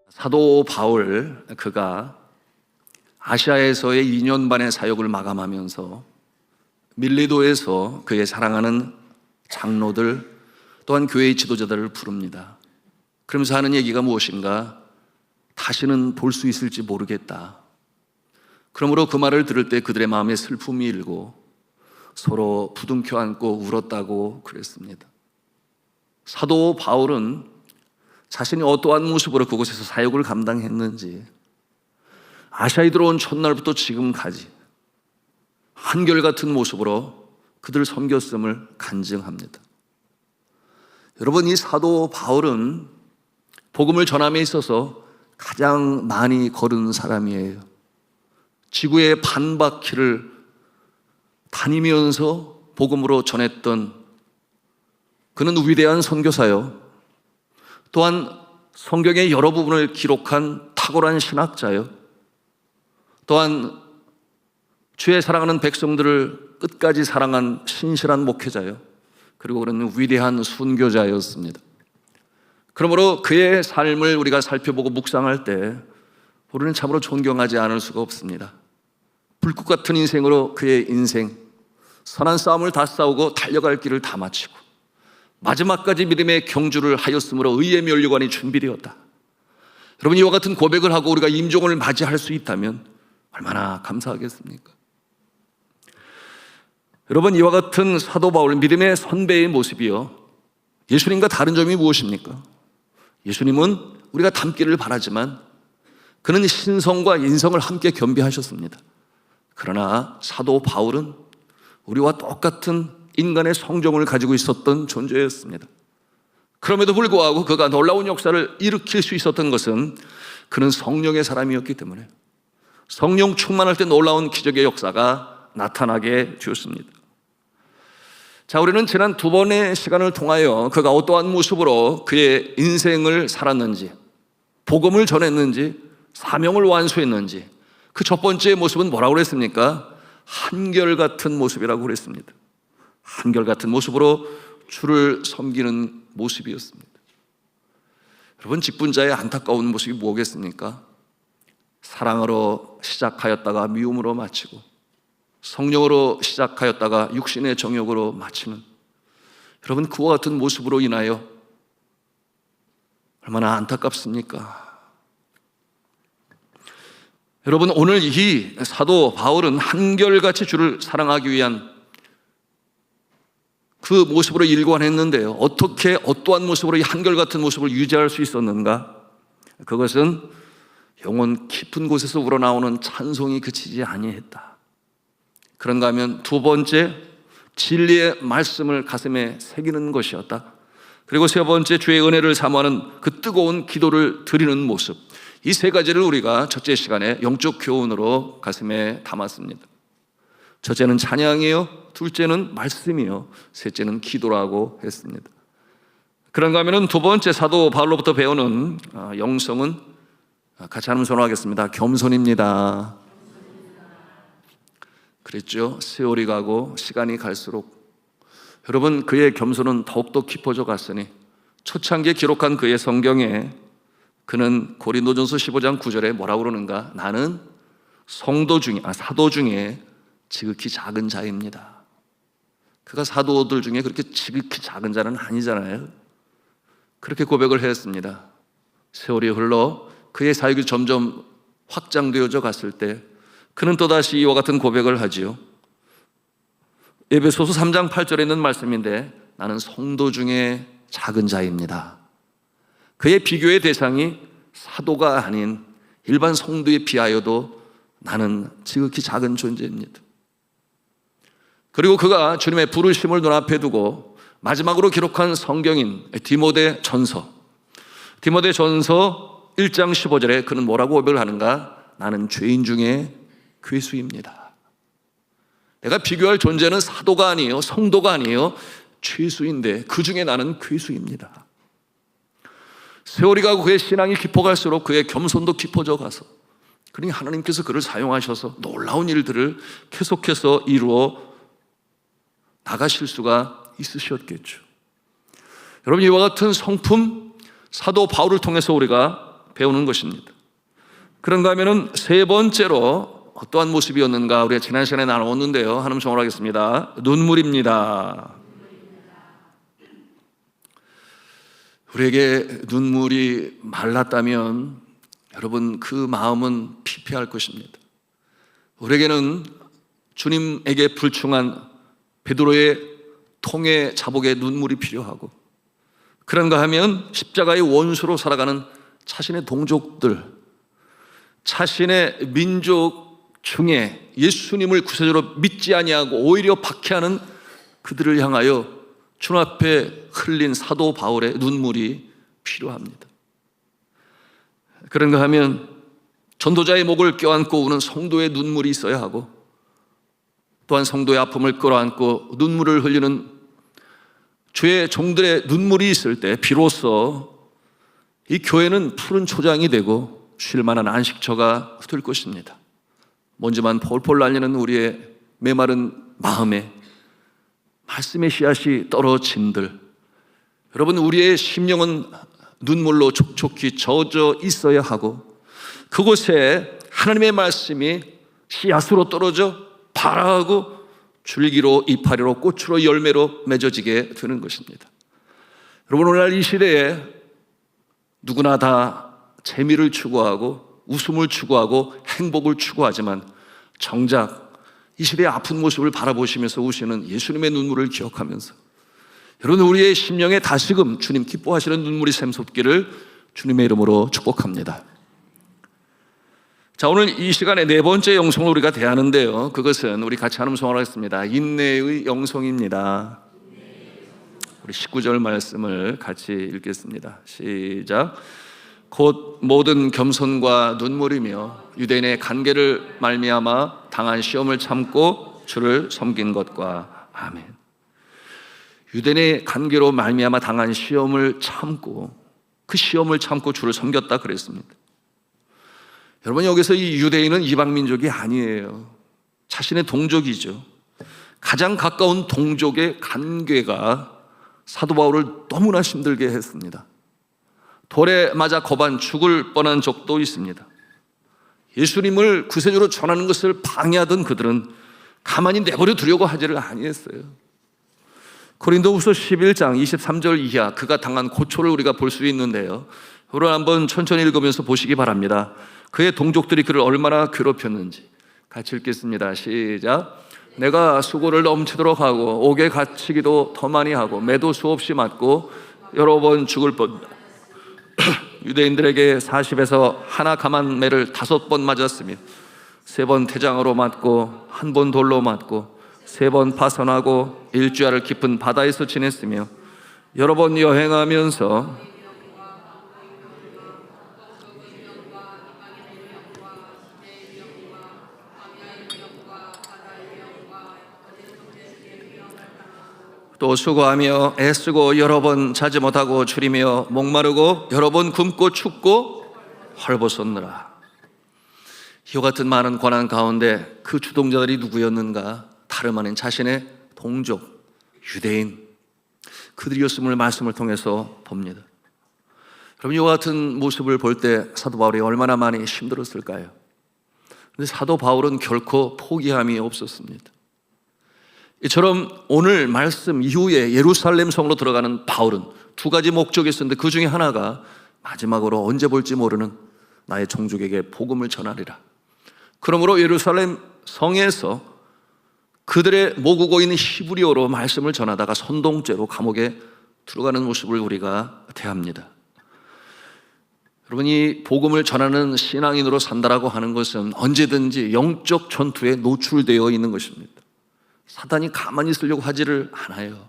사도 바울, 그가 아시아에서의 2년 반의 사역을 마감하면서 밀리도에서 그의 사랑하는 장로들 또한 교회의 지도자들을 부릅니다. 그러면서 하는 얘기가 무엇인가? 다시는 볼 수 있을지 모르겠다. 그러므로 그 말을 들을 때 그들의 마음에 슬픔이 일고 서로 부둥켜 안고 울었다고 그랬습니다. 사도 바울은 자신이 어떠한 모습으로 그곳에서 사역을 감당했는지 아시아에 들어온 첫날부터 지금까지 한결같은 모습으로 그들을 섬겼음을 간증합니다. 여러분, 이 사도 바울은 복음을 전함에 있어서 가장 많이 걸은 사람이에요. 지구의 반바퀴를 다니면서 복음으로 전했던 그는 위대한 선교사요, 또한 성경의 여러 부분을 기록한 탁월한 신학자요, 또한 주의 사랑하는 백성들을 끝까지 사랑한 신실한 목회자요, 그리고 그는 위대한 순교자였습니다. 그러므로 그의 삶을 우리가 살펴보고 묵상할 때 우리는 참으로 존경하지 않을 수가 없습니다. 불꽃 같은 인생으로 그의 인생, 선한 싸움을 다 싸우고 달려갈 길을 다 마치고 마지막까지 믿음의 경주를 하였으므로 의의 면류관이 준비되었다. 여러분, 이와 같은 고백을 하고 우리가 임종을 맞이할 수 있다면 얼마나 감사하겠습니까? 여러분, 이와 같은 사도 바울, 믿음의 선배의 모습이요, 예수님과 다른 점이 무엇입니까? 예수님은 우리가 닮기를 바라지만 그는 신성과 인성을 함께 겸비하셨습니다. 그러나 사도 바울은 우리와 똑같은 인간의 성정을 가지고 있었던 존재였습니다. 그럼에도 불구하고 그가 놀라운 역사를 일으킬 수 있었던 것은 그는 성령의 사람이었기 때문에 성령 충만할 때 놀라운 기적의 역사가 나타나게 되었습니다. 자, 우리는 지난 두 번의 시간을 통하여 그가 어떠한 모습으로 그의 인생을 살았는지, 복음을 전했는지, 사명을 완수했는지, 그 첫 번째 모습은 뭐라고 그랬습니까? 한결같은 모습이라고 그랬습니다. 한결같은 모습으로 주를 섬기는 모습이었습니다. 여러분, 직분자의 안타까운 모습이 뭐겠습니까? 사랑으로 시작하였다가 미움으로 마치고, 성령으로 시작하였다가 육신의 정욕으로 마치는, 여러분, 그와 같은 모습으로 인하여 얼마나 안타깝습니까? 여러분, 오늘 이 사도 바울은 한결같이 주를 사랑하기 위한 그 모습으로 일관했는데요, 어떻게 어떠한 모습으로 이 한결같은 모습을 유지할 수 있었는가? 그것은 영혼 깊은 곳에서 우러나오는 찬송이 그치지 아니했다. 그런가 하면 두 번째, 진리의 말씀을 가슴에 새기는 것이었다. 그리고 세 번째, 주의 은혜를 사모하는 그 뜨거운 기도를 드리는 모습. 이 세 가지를 우리가 첫째 시간에 영적 교훈으로 가슴에 담았습니다. 첫째는 찬양이요, 둘째는 말씀이요, 셋째는 기도라고 했습니다. 그런가 하면 두 번째 사도 바울로부터 배우는 영성은 같이 한번 선언하겠습니다. 겸손입니다. 그랬죠. 세월이 가고 시간이 갈수록 여러분, 그의 겸손은 더욱더 깊어져 갔으니 초창기에 기록한 그의 성경에 그는 고린도전서 15장 9절에 뭐라고 그러는가? 나는 사도 중에 지극히 작은 자입니다. 그가 사도들 중에 그렇게 지극히 작은 자는 아니잖아요. 그렇게 고백을 했습니다. 세월이 흘러 그의 사역이 점점 확장되어져 갔을 때 그는 또다시 이와 같은 고백을 하지요. 에베소서 3장 8절에 있는 말씀인데, 나는 성도 중에 작은 자입니다. 그의 비교의 대상이 사도가 아닌 일반 성도에 비하여도 나는 지극히 작은 존재입니다. 그리고 그가 주님의 부르심을 눈앞에 두고 마지막으로 기록한 성경인 디모데전서 1장 15절에 그는 뭐라고 고백을 하는가? 나는 죄인 중에 괴수입니다. 내가 비교할 존재는 사도가 아니에요, 성도가 아니에요, 죄수인데 그 중에 나는 괴수입니다. 세월이 가고 그의 신앙이 깊어갈수록 그의 겸손도 깊어져 가서, 그러니 하나님께서 그를 사용하셔서 놀라운 일들을 계속해서 이루어 나가실 수가 있으셨겠죠. 여러분, 이와 같은 성품 사도 바울을 통해서 우리가 배우는 것입니다. 그런가 하면은 세 번째로 어떠한 모습이었는가 우리가 지난 시간에 나누었는데요. 한음 정언하겠습니다. 눈물입니다. 우리에게 눈물이 말랐다면 여러분 그 마음은 피폐할 것입니다. 우리에게는 주님에게 불충한 베드로의 통의 자복의 눈물이 필요하고, 그런가 하면 십자가의 원수로 살아가는 자신의 동족들, 자신의 민족 중에 예수님을 구세주로 믿지 아니하고 오히려 박해하는 그들을 향하여 주 앞에 흘린 사도 바울의 눈물이 필요합니다. 그런가 하면 전도자의 목을 껴안고 우는 성도의 눈물이 있어야 하고, 또한 성도의 아픔을 끌어안고 눈물을 흘리는 주의 종들의 눈물이 있을 때 비로소 이 교회는 푸른 초장이 되고 쉴만한 안식처가 될 것입니다. 먼지만 폴폴 날리는 우리의 메마른 마음에 말씀의 씨앗이 떨어진들, 여러분 우리의 심령은 눈물로 촉촉히 젖어 있어야 하고, 그곳에 하나님의 말씀이 씨앗으로 떨어져 발아하고 줄기로 이파리로 꽃으로 열매로 맺어지게 되는 것입니다. 여러분, 오늘날 이 시대에 누구나 다 재미를 추구하고 웃음을 추구하고 행복을 추구하지만 정작 이 시대의 아픈 모습을 바라보시면서 우시는 예수님의 눈물을 기억하면서, 여러분 우리의 심령에 다시금 주님 기뻐하시는 눈물이 샘솟기를 주님의 이름으로 축복합니다. 자, 오늘 이 시간에 네 번째 영성을 우리가 대하는데요, 그것은 우리 같이 한음 성원하겠습니다. 인내의 영성입니다. 우리 19절 말씀을 같이 읽겠습니다. 시작. 곧 모든 겸손과 눈물이며 유대인의 간계를 말미암아 당한 시험을 참고 주를 섬긴 것과. 아멘. 유대인의 간계로 말미암아 당한 시험을 참고, 그 시험을 참고 주를 섬겼다 그랬습니다. 여러분, 여기서 이 유대인은 이방 민족이 아니에요. 자신의 동족이죠. 가장 가까운 동족의 간계가 사도 바울을 너무나 힘들게 했습니다. 돌에 맞아 거반 죽을 뻔한 적도 있습니다. 예수님을 구세주로 전하는 것을 방해하던 그들은 가만히 내버려 두려고 하지를 아니했어요. 고린도후서 11장 23절 이하 그가 당한 고초를 우리가 볼 수 있는데요, 여러분 한번 천천히 읽으면서 보시기 바랍니다. 그의 동족들이 그를 얼마나 괴롭혔는지 같이 읽겠습니다. 시작. 내가 수고를 넘치도록 하고 옥에 갇히기도 더 많이 하고 매도 수없이 맞고 여러 번 죽을 뻔 유대인들에게 40에서 하나 감한 매를 5번 맞았으며 3번 태장으로 맞고 1번 돌로 맞고 3번 파선하고 일주야를 깊은 바다에서 지냈으며 여러 번 여행하면서 또 수고하며 애쓰고 여러 번 자지 못하고 줄이며 목마르고 여러 번 굶고 춥고 헐벗었느라. 이와 같은 많은 고난 가운데 그 주동자들이 누구였는가? 다름 아닌 자신의 동족 유대인, 그들이었음을 말씀을 통해서 봅니다. 여러분, 이와 같은 모습을 볼 때 사도 바울이 얼마나 많이 힘들었을까요? 그런데 사도 바울은 결코 포기함이 없었습니다. 이처럼 오늘 말씀 이후에 예루살렘 성으로 들어가는 바울은 2가지 목적이 있었는데, 그 중에 하나가 마지막으로 언제 볼지 모르는 나의 종족에게 복음을 전하리라. 그러므로 예루살렘 성에서 그들의 모국어 있는 히브리어로 말씀을 전하다가 선동죄로 감옥에 들어가는 모습을 우리가 대합니다. 여러분, 이 복음을 전하는 신앙인으로 산다라고 하는 것은 언제든지 영적 전투에 노출되어 있는 것입니다. 사단이 가만히 있으려고 하지를 않아요.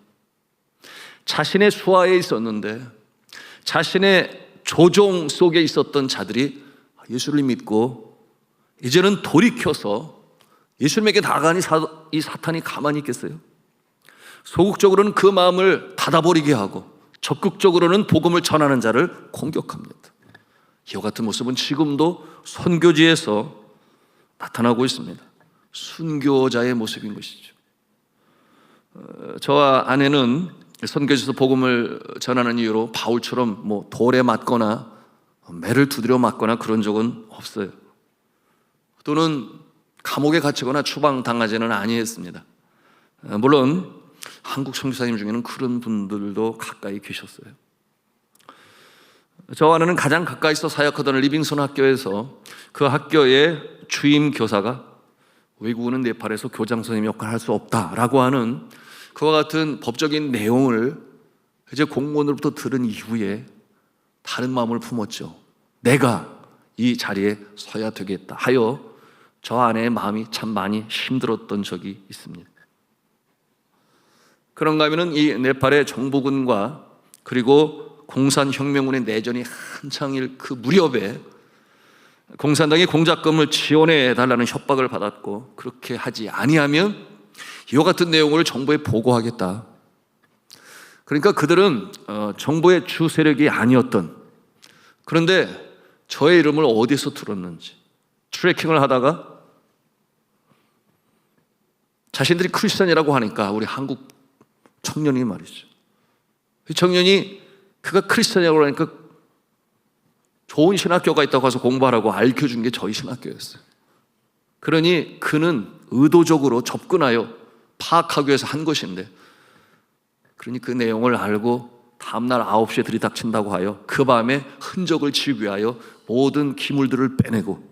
자신의 수하에 있었는데 자신의 조종 속에 있었던 자들이 예수를 믿고 이제는 돌이켜서 예수님에게 나아가니 이 사탄이 가만히 있겠어요? 소극적으로는 그 마음을 닫아버리게 하고 적극적으로는 복음을 전하는 자를 공격합니다. 이와 같은 모습은 지금도 선교지에서 나타나고 있습니다. 순교자의 모습인 것이죠. 저와 아내는 선교지에서 복음을 전하는 이유로 바울처럼 돌에 맞거나 매를 두드려 맞거나 그런 적은 없어요. 또는 감옥에 갇히거나 추방당하지는 아니했습니다. 물론 한국 선교사님 중에는 그런 분들도 가까이 계셨어요. 저와 아내는 가장 가까이서 사역하던 리빙슨 학교에서 그 학교의 주임 교사가 외국인은 네팔에서 교장 선생님 역할을 할 수 없다라고 하는 그와 같은 법적인 내용을 이제 공무원으로부터 들은 이후에 다른 마음을 품었죠. 내가 이 자리에 서야 되겠다 하여 저 아내의 마음이 참 많이 힘들었던 적이 있습니다. 그런가 하면은 이 네팔의 정부군과 그리고 공산혁명군의 내전이 한창일 그 무렵에 공산당이 공작금을 지원해 달라는 협박을 받았고, 그렇게 하지 아니하면 이와 같은 내용을 정부에 보고하겠다. 그러니까 그들은 정부의 주 세력이 아니었던, 그런데 저의 이름을 어디서 들었는지 트래킹을 하다가 자신들이 크리스천이라고 하니까 우리 한국 청년이 말이죠, 이 청년이 그가 크리스천이라고 하니까 좋은 신학교가 있다고 해서 공부하라고 알려준 게 저희 신학교였어요. 그러니 그는 의도적으로 접근하여 파악하기 위해서 한 것인데, 그러니 그 내용을 알고 다음날 9시에 들이닥친다고 하여 그 밤에 흔적을 지우기 위하여 모든 기물들을 빼내고,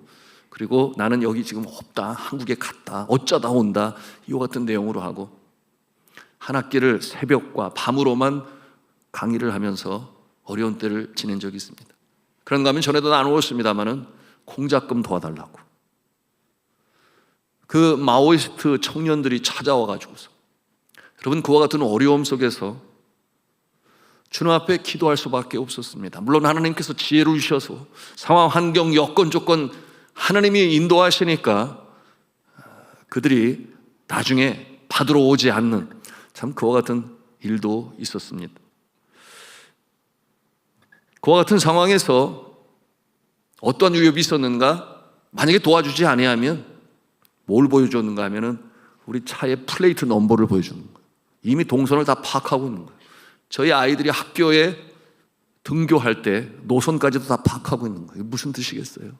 그리고 나는 여기 지금 없다, 한국에 갔다, 어쩌다 온다, 이와 같은 내용으로 하고 한 학기를 새벽과 밤으로만 강의를 하면서 어려운 때를 지낸 적이 있습니다. 그런가 하면 전에도 나누었습니다마는 공작금 도와달라고 그 마오이스트 청년들이 찾아와가지고서, 여러분 그와 같은 어려움 속에서 주님 앞에 기도할 수밖에 없었습니다. 물론 하나님께서 지혜를 주셔서 상황, 환경, 여건, 조건 하나님이 인도하시니까 그들이 나중에 받으러 오지 않는 참 그와 같은 일도 있었습니다. 그와 같은 상황에서 어떠한 위협이 있었는가? 만약에 도와주지 아니하면 뭘 보여줬는가 하면은 우리 차의 플레이트 넘버를 보여주는 거예요. 이미 동선을 다 파악하고 있는 거예요. 저희 아이들이 학교에 등교할 때 노선까지도 다 파악하고 있는 거예요. 무슨 뜻이겠어요?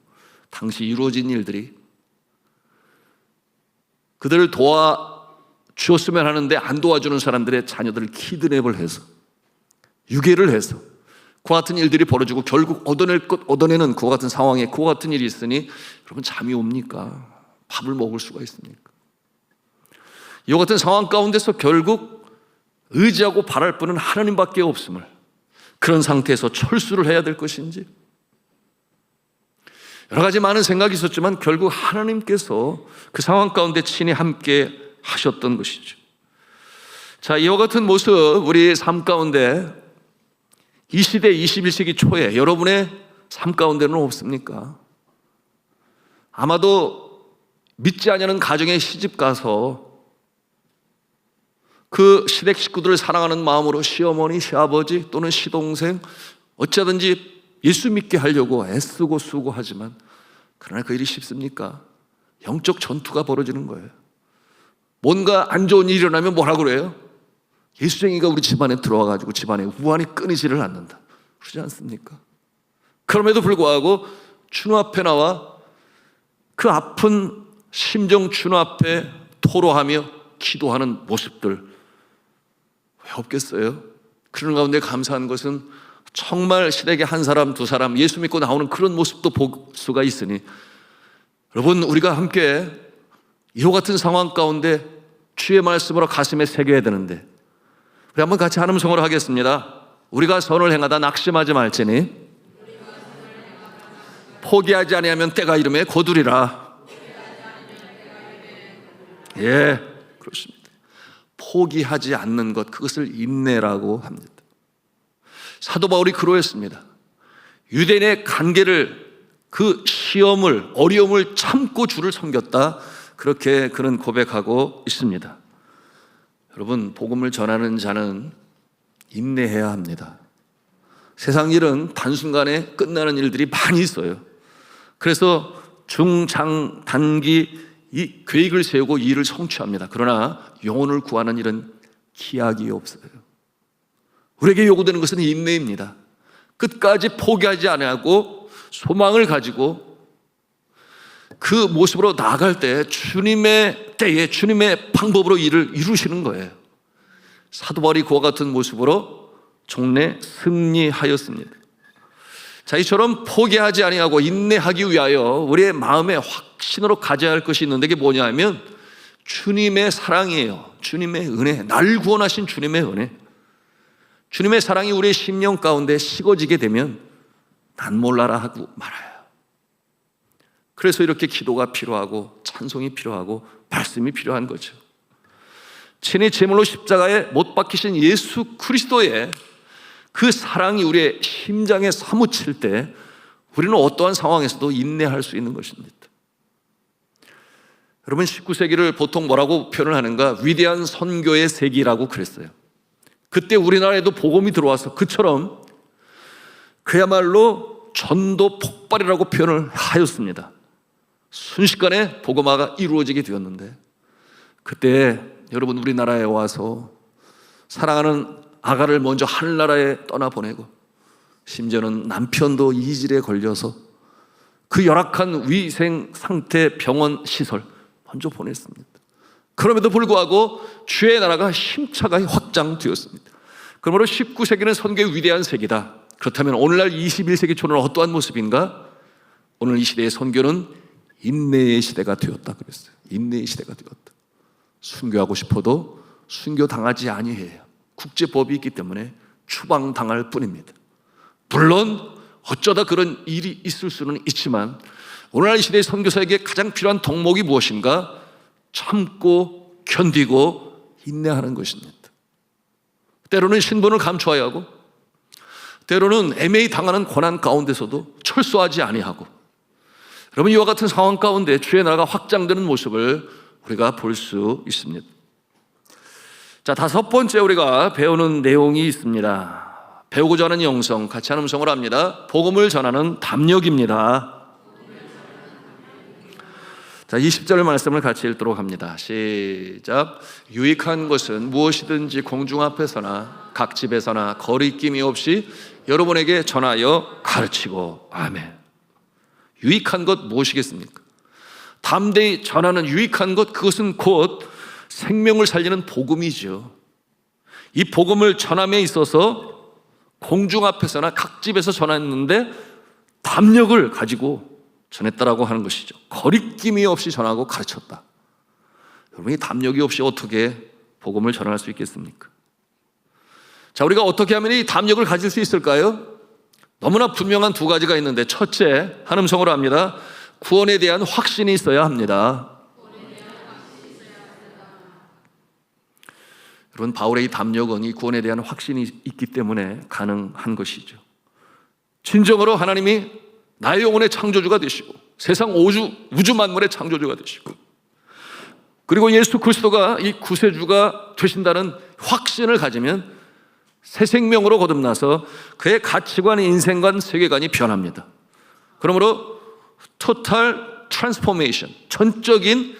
당시 이루어진 일들이 그들을 도와주었으면 하는데 안 도와주는 사람들의 자녀들을 키드냅을 해서 유괴를 해서 그와 같은 일들이 벌어지고 결국 얻어내는 그와 같은 상황에 그와 같은 일이 있으니 여러분 잠이 옵니까? 밥을 먹을 수가 있습니까? 이와 같은 상황 가운데서 결국 의지하고 바랄 분은 하나님밖에 없음을, 그런 상태에서 철수를 해야 될 것인지 여러 가지 많은 생각이 있었지만 결국 하나님께서 그 상황 가운데 친히 함께 하셨던 것이죠. 자, 이와 같은 모습 우리 삶 가운데 이 시대 21세기 초에 여러분의 삶 가운데는 없습니까? 아마도 믿지 않는 가정에 시집 가서 그 시댁 식구들을 사랑하는 마음으로 시어머니, 시아버지 또는 시동생 어쩌든지 예수 믿게 하려고 애쓰고 수고하지만 그러나 그 일이 쉽습니까? 영적 전투가 벌어지는 거예요. 뭔가 안 좋은 일이 일어나면 뭐라고 그래요? 예수쟁이가 우리 집안에 들어와가지고 집안에 우환이 끊이지를 않는다, 그러지 않습니까? 그럼에도 불구하고 주님 앞에 나와 그 아픈 심정 주님 앞에 토로하며 기도하는 모습들 왜 없겠어요? 그런 가운데 감사한 것은 정말 시댁에 한 사람, 두 사람 예수 믿고 나오는 그런 모습도 볼 수가 있으니, 여러분 우리가 함께 이와 같은 상황 가운데 주의 말씀으로 가슴에 새겨야 되는데, 우리 한번 같이 한음성으로 하겠습니다. 우리가 선을 행하다 낙심하지 말지니 포기하지 아니하면 때가 이르매 거두리라. 예, 그렇습니다. 포기하지 않는 것, 그것을 인내라고 합니다. 사도 바울이 그러했습니다. 유대인의 관계를, 그 시험을, 어려움을 참고 주를 섬겼다, 그렇게 그는 고백하고 있습니다. 여러분, 복음을 전하는 자는 인내해야 합니다. 세상 일은 단순간에 끝나는 일들이 많이 있어요. 그래서 중, 장, 단기 이 계획을 세우고 이 일을 성취합니다. 그러나 영혼을 구하는 일은 기약이 없어요. 우리에게 요구되는 것은 인내입니다. 끝까지 포기하지 아니하고 소망을 가지고 그 모습으로 나아갈 때 주님의 때에 주님의 방법으로 일을 이루시는 거예요. 사도 바울이 그와 같은 모습으로 종래 승리하였습니다. 자, 이처럼 포기하지 아니하고 인내하기 위하여 우리의 마음에 확신으로 가져야 할 것이 있는데, 그게 뭐냐 하면 주님의 사랑이에요. 주님의 은혜, 날 구원하신 주님의 은혜. 주님의 사랑이 우리의 심령 가운데 식어지게 되면 난 몰라라 하고 말아요. 그래서 이렇게 기도가 필요하고 찬송이 필요하고 말씀이 필요한 거죠. 친히 제물로 십자가에 못 박히신 예수 그리스도의 그 사랑이 우리의 심장에 사무칠 때 우리는 어떠한 상황에서도 인내할 수 있는 것입니다. 여러분, 19세기를 보통 뭐라고 표현을 하는가? 위대한 선교의 세기라고 그랬어요. 그때 우리나라에도 복음이 들어와서 그처럼 그야말로 전도 폭발이라고 표현을 하였습니다. 순식간에 복음화가 이루어지게 되었는데, 그때 여러분 우리나라에 와서 사랑하는 아가를 먼저 하늘나라에 떠나보내고 심지어는 남편도 이질에 걸려서 그 열악한 위생 상태 병원 시설 먼저 보냈습니다. 그럼에도 불구하고 주의 나라가 힘차게 확장되었습니다. 그러므로 19세기는 선교의 위대한 세기다. 그렇다면 오늘날 21세기 초는 어떠한 모습인가? 오늘 이 시대의 선교는 인내의 시대가 되었다 그랬어요. 인내의 시대가 되었다. 순교하고 싶어도 순교당하지 아니해요. 국제법이 있기 때문에 추방당할 뿐입니다. 물론 어쩌다 그런 일이 있을 수는 있지만 오늘날 이 시대의 선교사에게 가장 필요한 덕목이 무엇인가? 참고 견디고 인내하는 것입니다. 때로는 신분을 감추어야 하고, 때로는 애매히 당하는 고난 가운데서도 철수하지 아니하고, 여러분 이와 같은 상황 가운데 주의 나라가 확장되는 모습을 우리가 볼 수 있습니다. 자, 다섯 번째 우리가 배우는 내용이 있습니다. 배우고자 하는 영성, 같이 한 음성을 합니다. 복음을 전하는 담력입니다. 자, 20절 말씀을 같이 읽도록 합니다. 시작. 유익한 것은 무엇이든지 공중 앞에서나 각 집에서나 거리낌이 없이 여러분에게 전하여 가르치고. 아멘. 유익한 것 무엇이겠습니까? 담대히 전하는 유익한 것, 그것은 곧 생명을 살리는 복음이죠. 이 복음을 전함에 있어서 공중 앞에서나 각 집에서 전했는데 담력을 가지고 전했다라고 하는 것이죠. 거리낌이 없이 전하고 가르쳤다. 여러분이 담력이 없이 어떻게 복음을 전할 수 있겠습니까? 자, 우리가 어떻게 하면 이 담력을 가질 수 있을까요? 너무나 분명한 두 가지가 있는데, 첫째, 한 음성으로 합니다. 구원에 대한 확신이 있어야 합니다. 여러분, 바울의 이 담력은 이 구원에 대한 확신이 있기 때문에 가능한 것이죠. 진정으로 하나님이 나의 영혼의 창조주가 되시고 세상 우주 만물의 창조주가 되시고, 그리고 예수 그리스도가 이 구세주가 되신다는 확신을 가지면 새 생명으로 거듭나서 그의 가치관, 인생관, 세계관이 변합니다. 그러므로 토탈 트랜스포메이션, 전체적인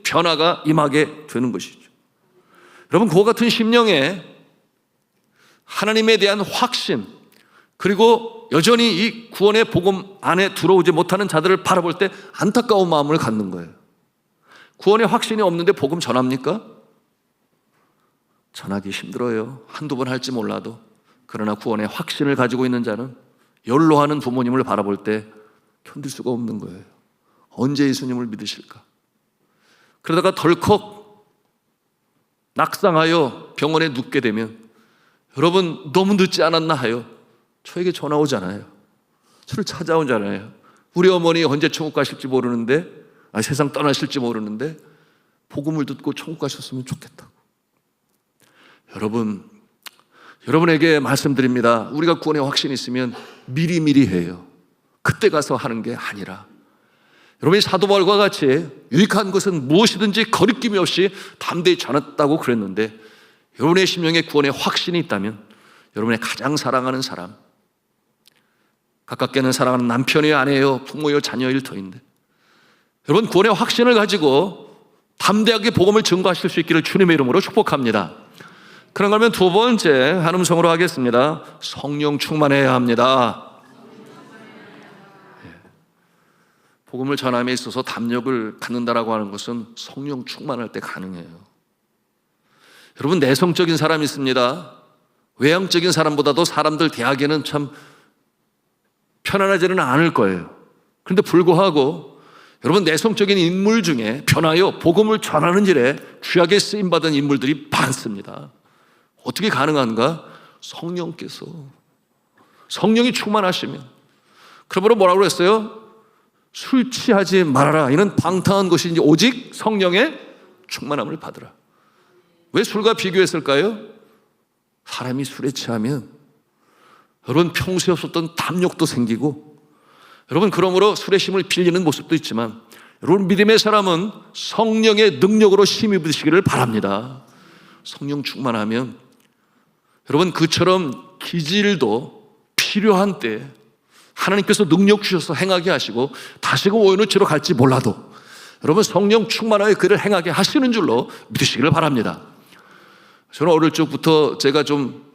변화가 임하게 되는 것이죠. 여러분, 그와 같은 심령에 하나님에 대한 확신, 그리고 여전히 이 구원의 복음 안에 들어오지 못하는 자들을 바라볼 때 안타까운 마음을 갖는 거예요. 구원의 확신이 없는데 복음 전합니까? 전하기 힘들어요. 한두 번 할지 몰라도. 그러나 구원의 확신을 가지고 있는 자는 연로하는 부모님을 바라볼 때 견딜 수가 없는 거예요. 언제 예수님을 믿으실까? 그러다가 덜컥 낙상하여 병원에 눕게 되면, 여러분 너무 늦지 않았나 하여 저에게 전화 오잖아요. 저를 찾아오잖아요. 우리 어머니 언제 천국 가실지 모르는데, 세상 떠나실지 모르는데 복음을 듣고 천국 가셨으면 좋겠다고. 여러분에게 말씀드립니다. 우리가 구원의 확신이 있으면 미리미리 해요. 그때 가서 하는 게 아니라, 여러분이 사도 바울과 같이 유익한 것은 무엇이든지 거리낌이 없이 담대히 전했다고 그랬는데, 여러분의 심령에 구원의 확신이 있다면 여러분의 가장 사랑하는 사람, 가깝게는 사랑하는 남편이요, 아내요, 부모요, 자녀일 터인데, 여러분 구원의 확신을 가지고 담대하게 복음을 증거하실 수 있기를 주님의 이름으로 축복합니다. 그러면 두 번째 한 음성으로 하겠습니다. 성령 충만해야 합니다. 복음을 전함에 있어서 담력을 갖는다라고 하는 것은 성령 충만할 때 가능해요. 여러분, 내성적인 사람이 있습니다. 외향적인 사람보다도 사람들 대하기에는 참 편안하지는 않을 거예요. 그런데 불구하고 여러분, 내성적인 인물 중에 변하여 복음을 전하는 일에 귀하게 쓰임받은 인물들이 많습니다. 어떻게 가능한가? 성령께서, 성령이 충만하시면. 그러므로 뭐라고 했어요? 술 취하지 말아라. 이는 방탕한 것이지 오직 성령의 충만함을 받으라. 왜 술과 비교했을까요? 사람이 술에 취하면 여러분 평소에 없었던 담력도 생기고, 여러분 그러므로 술의 힘을 빌리는 모습도 있지만, 여러분 믿음의 사람은 성령의 능력으로 힘입으시기를 바랍니다. 성령 충만하면 여러분 그처럼 기질도 필요한 때 하나님께서 능력 주셔서 행하게 하시고, 다시금 오해는 치러 갈지 몰라도 여러분 성령 충만하여 그를 행하게 하시는 줄로 믿으시기를 바랍니다. 저는 어릴 적부터 제가 좀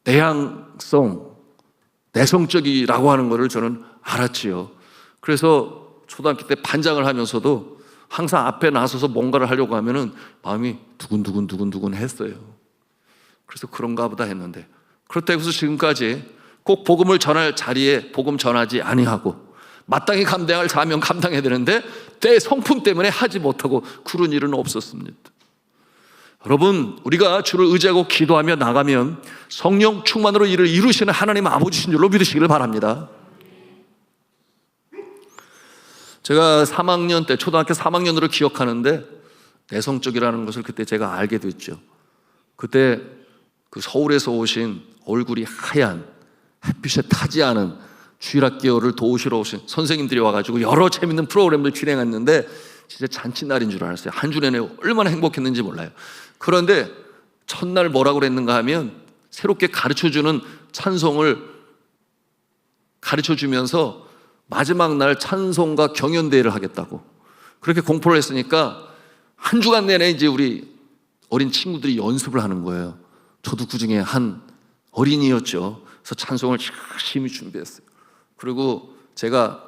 내향성, 내성적이라고 하는 것을 저는 알았지요. 그래서 초등학교 때 반장을 하면서도 항상 앞에 나서서 뭔가를 하려고 하면은 마음이 두근두근 했어요. 그래서 그런가 보다 했는데, 그렇다고 해서 지금까지 꼭 복음을 전할 자리에 복음 전하지 아니하고 마땅히 감당할 사명 감당해야 되는데 때 성품 때문에 하지 못하고 그런 일은 없었습니다. 여러분, 우리가 주를 의지하고 기도하며 나가면 성령 충만으로 일을 이루시는 하나님 아버지신 줄로 믿으시기를 바랍니다. 제가 3학년 때, 초등학교 3학년으로 기억하는데 내성적이라는 것을 그때 제가 알게 됐죠. 그때 그 서울에서 오신 얼굴이 하얀, 햇빛에 타지 않은 주일학교를 도우시러 오신 선생님들이 와가지고 여러 재밌는 프로그램을 진행했는데 진짜 잔칫날인 줄 알았어요. 한 주 내내 얼마나 행복했는지 몰라요. 그런데 첫날 뭐라고 그랬는가 하면 새롭게 가르쳐주는 찬송을 가르쳐주면서 마지막 날 찬송과 경연대회를 하겠다고 그렇게 공포를 했으니까 한 주간 내내 이제 우리 어린 친구들이 연습을 하는 거예요. 저도 그 중에 한 어린이였죠. 그래서 찬송을 열심히 준비했어요. 그리고 제가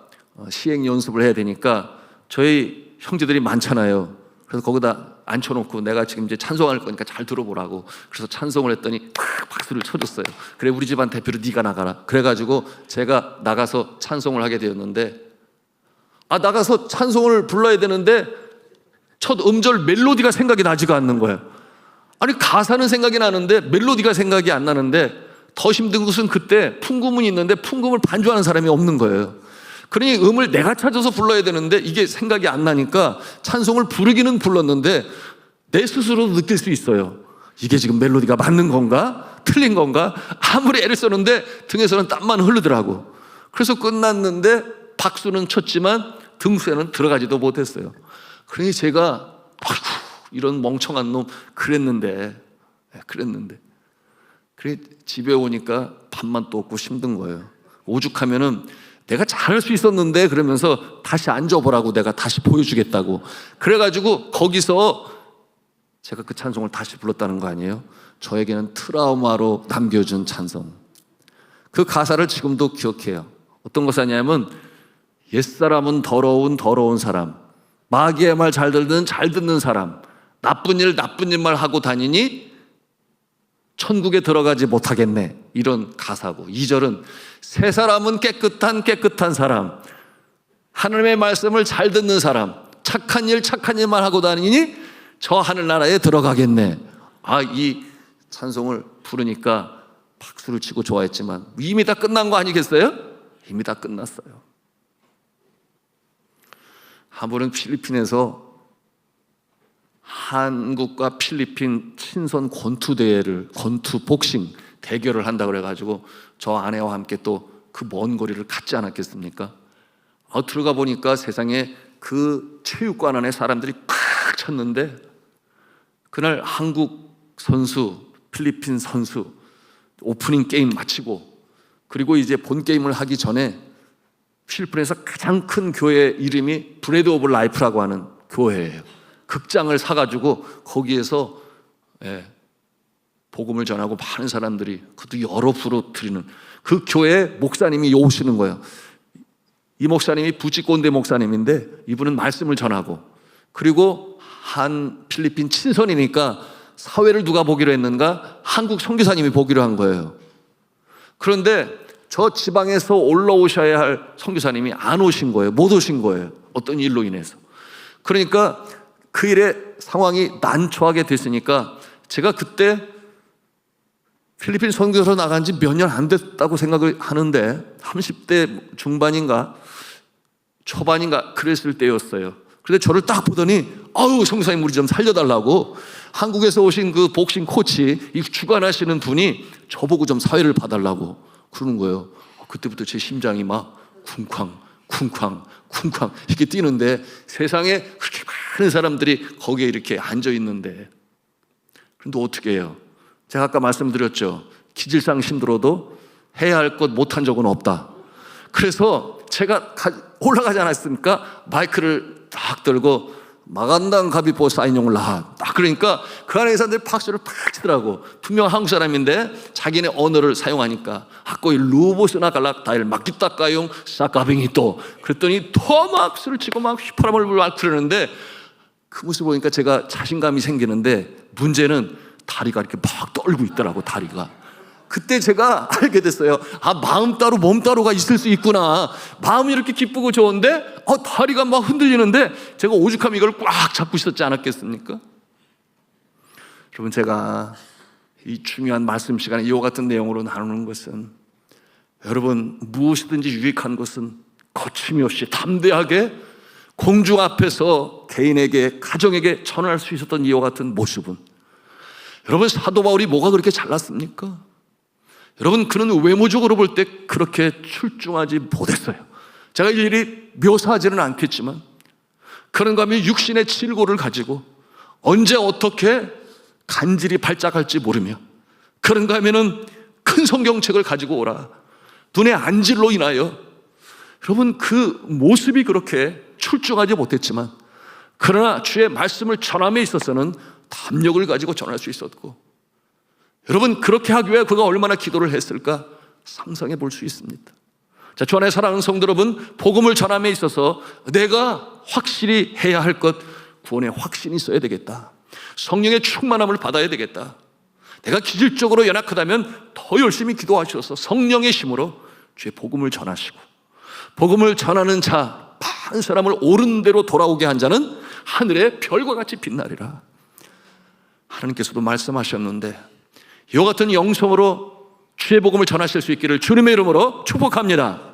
시행 연습을 해야 되니까 저희 형제들이 많잖아요. 그래서 거기다 앉혀놓고 내가 지금 이제 찬송할 거니까 잘 들어보라고. 그래서 찬송을 했더니 탁 박수를 쳐줬어요. 그래, 우리 집안 대표로 네가 나가라. 그래가지고 제가 나가서 찬송을 하게 되었는데, 나가서 찬송을 불러야 되는데 첫 음절 멜로디가 생각이 나지가 않는 거예요. 아니, 가사는 생각이 나는데 멜로디가 생각이 안 나는데, 더 힘든 것은 그때 풍금은 있는데 풍금을 반주하는 사람이 없는 거예요. 그러니 음을 내가 찾아서 불러야 되는데 이게 생각이 안 나니까 찬송을 부르기는 불렀는데 내 스스로도 느낄 수 있어요. 이게 지금 멜로디가 맞는 건가? 틀린 건가? 아무리 애를 썼는데 등에서는 땀만 흐르더라고. 그래서 끝났는데 박수는 쳤지만 등수에는 들어가지도 못했어요. 그러니 제가 아이고, 이런 멍청한 놈 그랬는데 그래, 집에 오니까 밥만 또 없고 힘든 거예요. 오죽하면은 내가 잘할 수 있었는데 그러면서 다시 앉아보라고 내가 다시 보여주겠다고. 그래가지고 거기서 제가 그 찬송을 다시 불렀다는 거 아니에요? 저에게는 트라우마로 남겨준 찬송. 그 가사를 지금도 기억해요. 어떤 가사냐면, 옛사람은 더러운 사람, 마귀의 말 잘 듣는 사람, 나쁜 일만 하고 다니니 천국에 들어가지 못하겠네. 이런 가사고, 2절은 새 사람은 깨끗한 사람, 하나님의 말씀을 잘 듣는 사람, 착한 일만 하고 다니니 저 하늘나라에 들어가겠네. 이 찬송을 부르니까 박수를 치고 좋아했지만 이미 다 끝난 거 아니겠어요? 이미 다 끝났어요. 한 번은 필리핀에서 한국과 필리핀 친선 권투 복싱 대결을 한다고 그래가지고 저 아내와 함께 또 그 먼 거리를 갔지 않았겠습니까? 들어가 보니까 세상에 그 체육관 안에 사람들이 팍 찼는데, 그날 한국 선수, 필리핀 선수 오프닝 게임 마치고, 그리고 이제 본 게임을 하기 전에 필리핀에서 가장 큰 교회 이름이 브레드 오브 라이프라고 하는 교회예요. 극장을 사가지고 거기에서 복음을 전하고 많은 사람들이 그것도 여러 부로 드리는 그 교회 목사님이 오시는 거예요. 이 목사님이 부찌꼰대 목사님인데 이분은 말씀을 전하고, 그리고 한 필리핀 친선이니까 사회를 누가 보기로 했는가? 한국 선교사님이 보기로 한 거예요. 그런데 저 지방에서 올라오셔야 할 선교사님이 안 오신 거예요. 못 오신 거예요. 어떤 일로 인해서. 그러니까 그 일에 상황이 난처하게 됐으니까 제가 그때 필리핀 선교사로 나간 지 몇 년 안 됐다고 생각을 하는데 30대 중반인가 초반인가 그랬을 때였어요. 근데 저를 딱 보더니 아유 선교사님 우리 좀 살려달라고, 한국에서 오신 그 복싱 코치 이 주관하시는 분이 저보고 좀 사회를 봐달라고 그러는 거예요. 그때부터 제 심장이 막 쿵쾅 쿵쾅 쿵쾅 이렇게 뛰는데, 세상에 그렇게 많은 사람들이 거기에 이렇게 앉아 있는데, 그런데 어떻게 해요? 제가 아까 말씀드렸죠. 기질상 힘들어도 해야 할 것 못한 적은 없다. 그래서 제가 올라가지 않았습니까? 마이크를 딱 들고 마간당 가비포 사인용을 나. 딱 그러니까 그 안에 사람들이 박수를 팍 치더라고. 분명 한국 사람인데 자기네 언어를 사용하니까 하꼬이 루보스나 갈락 다일 막기따까용 사카빙이 또 그랬더니 더 막 수를 치고 막 휘파람을 불고 그러는데, 그 모습 보니까 제가 자신감이 생기는데 문제는 다리가 이렇게 막 떨고 있더라고. 다리가. 그때 제가 알게 됐어요. 아, 마음 따로 몸 따로가 있을 수 있구나. 마음이 이렇게 기쁘고 좋은데 다리가 막 흔들리는데 제가 오죽하면 이걸 꽉 잡고 있었지 않았겠습니까? 여러분, 제가 이 중요한 말씀 시간에 이와 같은 내용으로 나누는 것은, 여러분 무엇이든지 유익한 것은 거침이 없이 담대하게 공중 앞에서 개인에게 가정에게 전할 수 있었던 이와 같은 모습은, 여러분 사도 바울이 뭐가 그렇게 잘났습니까? 여러분 그는 외모적으로 볼 때 그렇게 출중하지 못했어요. 제가 일일이 묘사하지는 않겠지만 그런가 하면 육신의 칠고를 가지고 언제 어떻게 간질이 발작할지 모르며, 그런가 하면은 큰 성경책을 가지고 오라, 눈의 안질로 인하여, 여러분 그 모습이 그렇게 출중하지 못했지만 그러나 주의 말씀을 전함에 있어서는 담력을 가지고 전할 수 있었고, 여러분 그렇게 하기 위해 그가 얼마나 기도를 했을까 상상해 볼 수 있습니다. 자, 주 안에 사랑하는 성도 여러분, 복음을 전함에 있어서 내가 확실히 해야 할 것, 구원의 확신이 있어야 되겠다. 성령의 충만함을 받아야 되겠다. 내가 기질적으로 연약하다면 더 열심히 기도하셔서 성령의 힘으로 주의 복음을 전하시고, 복음을 전하는 자 한 사람을 옳은 대로 돌아오게 한 자는 하늘의 별과 같이 빛나리라. 하나님께서도 말씀하셨는데 이와 같은 영성으로 주의 복음을 전하실 수 있기를 주님의 이름으로 축복합니다.